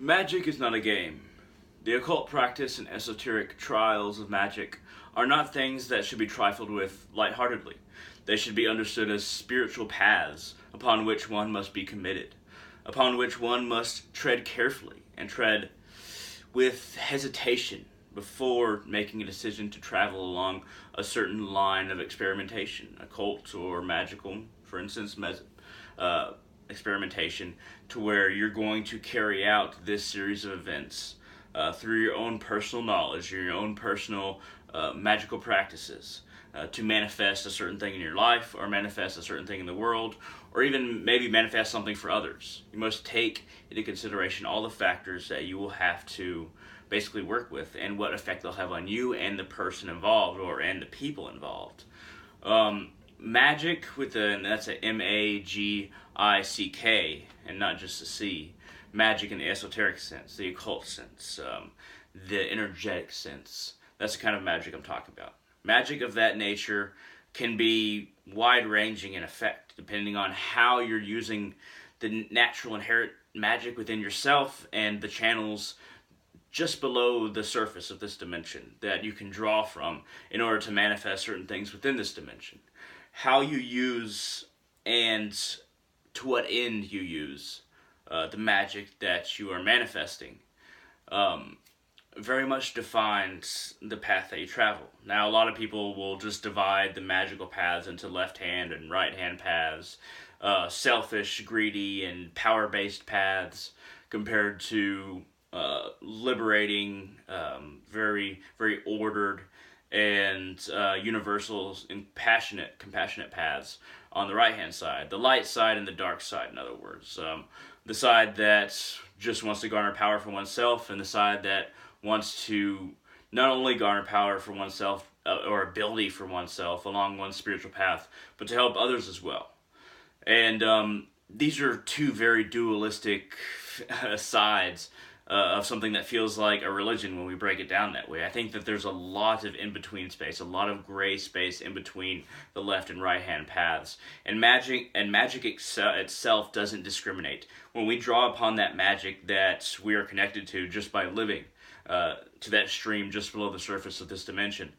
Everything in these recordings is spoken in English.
Magic is not a game. The occult practice and esoteric trials of magic are not things that should be trifled with lightheartedly. They should be understood as spiritual paths upon which one must be committed, upon which one must tread carefully and tread with hesitation before making a decision to travel along a certain line of experimentation, occult or magical, for instance, uh, experimentation, to where you're going to carry out this series of events through your own personal knowledge, your own personal magical practices. To manifest a certain thing in your life, or manifest a certain thing in the world, or even maybe manifest something for others. You must take into consideration all the factors that you will have to basically work with, and what effect they'll have on you and the person involved, and the people involved. Magic and that's a Magick, and not just a C. Magic in the esoteric sense, the occult sense, the energetic sense. That's the kind of magic I'm talking about. Magic of that nature can be wide-ranging in effect, depending on how you're using the natural inherent magic within yourself and the channels just below the surface of this dimension that you can draw from in order to manifest certain things within this dimension. How you use and to what end you use the magic that you are manifesting very much defines the path that you travel. Now, a lot of people will just divide the magical paths into left-hand and right-hand paths, selfish, greedy, and power-based paths, compared to liberating, very, very ordered, and universal and compassionate paths on the right-hand side. The light side and the dark side, in other words. The side that just wants to garner power for oneself, and the side that wants to not only garner power for oneself or ability for oneself along one's spiritual path, but to help others as well. And these are two very dualistic sides of something that feels like a religion when we break it down that way. I think that there's a lot of in-between space, a lot of gray space in between the left and right-hand paths. And magic itself doesn't discriminate. When we draw upon that magic that we are connected to just by living, to that stream just below the surface of this dimension,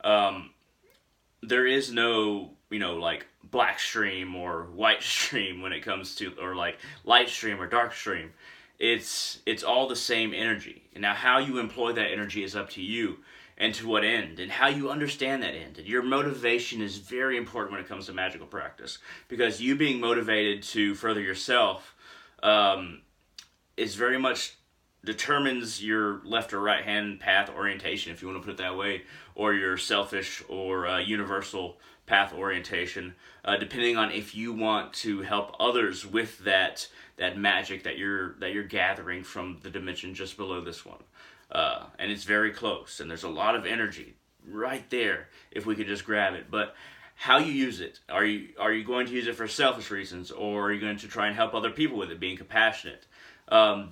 there is no, like black stream or white stream when it comes to, or like light stream or dark stream. It's all the same energy. And now how you employ that energy is up to you, and to what end, and how you understand that end. And your motivation is very important when it comes to magical practice, because you being motivated to further yourself is very much determines your left or right hand path orientation, if you want to put it that way, or your selfish or universal path orientation, depending on if you want to help others with that magic that you're gathering from the dimension just below this one. And it's very close, and there's a lot of energy right there if we could just grab it. But how you use it, are you going to use it for selfish reasons, or are you going to try and help other people with it, being compassionate?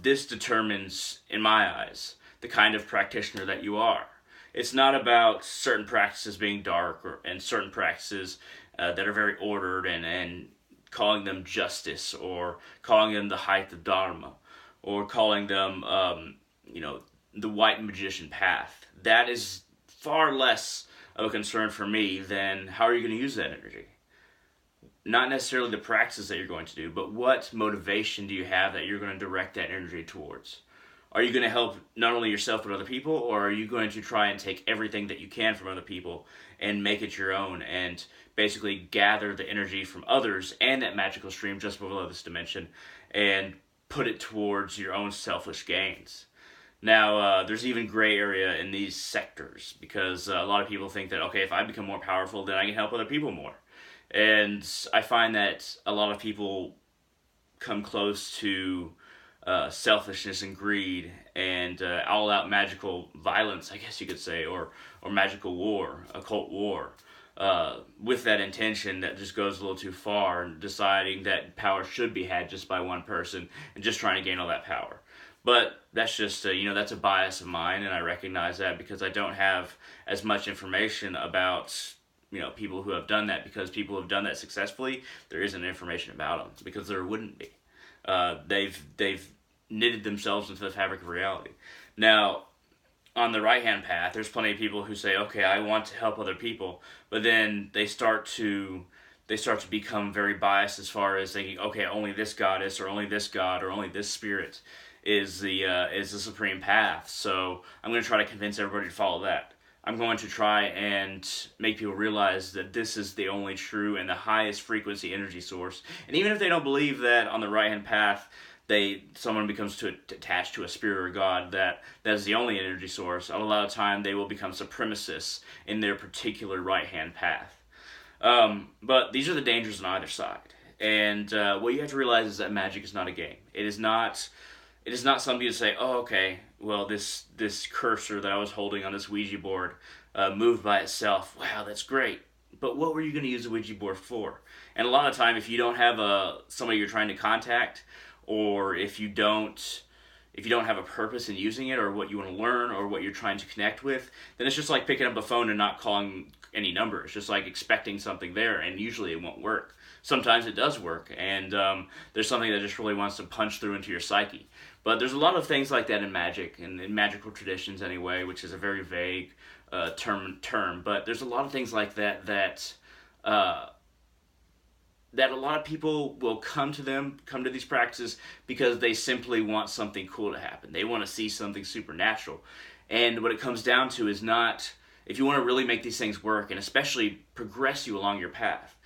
This determines, in my eyes, the kind of practitioner that you are. It's not about certain practices being dark, and certain practices that are very ordered, and calling them justice, or calling them the height of Dharma, or calling them, the white magician path. That is far less of a concern for me than how are you going to use that energy. Not necessarily the practices that you're going to do, but what motivation do you have that you're going to direct that energy towards? Are you going to help not only yourself but other people, or are you going to try and take everything that you can from other people and make it your own, and basically gather the energy from others and that magical stream just below this dimension and put it towards your own selfish gains? Now, there's even gray area in these sectors, because a lot of people think that, okay, if I become more powerful, then I can help other people more. And I find that a lot of people come close to selfishness and greed and all-out magical violence, I guess you could say, or magical war, occult war, with that intention that just goes a little too far, and deciding that power should be had just by one person and just trying to gain all that power. But that's just, that's a bias of mine, and I recognize that because I don't have as much information about people who have done that, because people who have done that successfully, there isn't information about them, because there wouldn't be. They've knitted themselves into the fabric of reality. Now, on the right-hand path, there's plenty of people who say, okay, I want to help other people, but then they start to become very biased as far as thinking, okay, only this goddess or only this god or only this spirit is the supreme path. So I'm going to try to convince everybody to follow that. I'm going to try and make people realize that this is the only true and the highest frequency energy source. And even if they don't believe that on the right-hand path, someone becomes too attached to a spirit or god that is the only energy source, a lot of time they will become supremacists in their particular right-hand path. But these are the dangers on either side. And what you have to realize is that magic is not a game. It is not something to say, oh, okay, well, this cursor that I was holding on this Ouija board moved by itself. Wow, that's great. But what were you going to use the Ouija board for? And a lot of time, if you don't have somebody you're trying to contact, or if you don't have a purpose in using it, or what you want to learn, or what you're trying to connect with, then it's just like picking up a phone and not calling any number. It's just like expecting something there, and usually it won't work. Sometimes it does work, and there's something that just really wants to punch through into your psyche. But there's a lot of things like that in magic, and in magical traditions anyway, which is a very vague term. But there's a lot of things like that a lot of people will come to these practices because they simply want something cool to happen. They want to see something supernatural. And what it comes down to is not, if you want to really make these things work, and especially progress you along your path,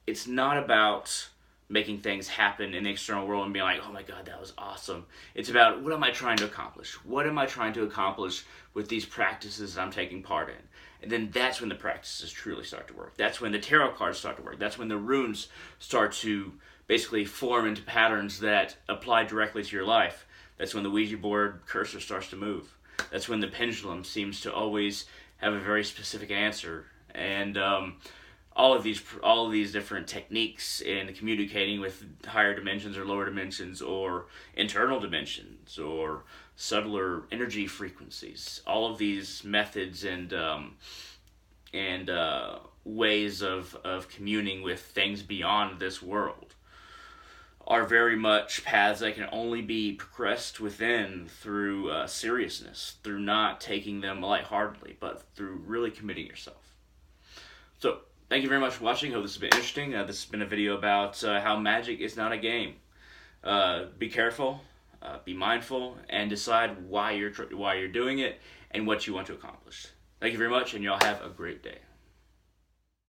it's not about making things happen in the external world and being like, oh my God, that was awesome. It's about, what am I trying to accomplish? What am I trying to accomplish with these practices that I'm taking part in? And then that's when the practices truly start to work. That's when the tarot cards start to work. That's when the runes start to basically form into patterns that apply directly to your life. That's when the Ouija board cursor starts to move. That's when the pendulum seems to always have a very specific answer. And all of these different techniques in communicating with higher dimensions or lower dimensions or internal dimensions or subtler energy frequencies, all of these methods and ways of communing with things beyond this world are very much paths that can only be progressed within through seriousness, through not taking them lightheartedly, but through really committing yourself. So, thank you very much for watching. I hope this has been interesting. This has been a video about how magic is not a game. Be careful, be mindful, and decide why you're doing it and what you want to accomplish. Thank you very much, and y'all have a great day.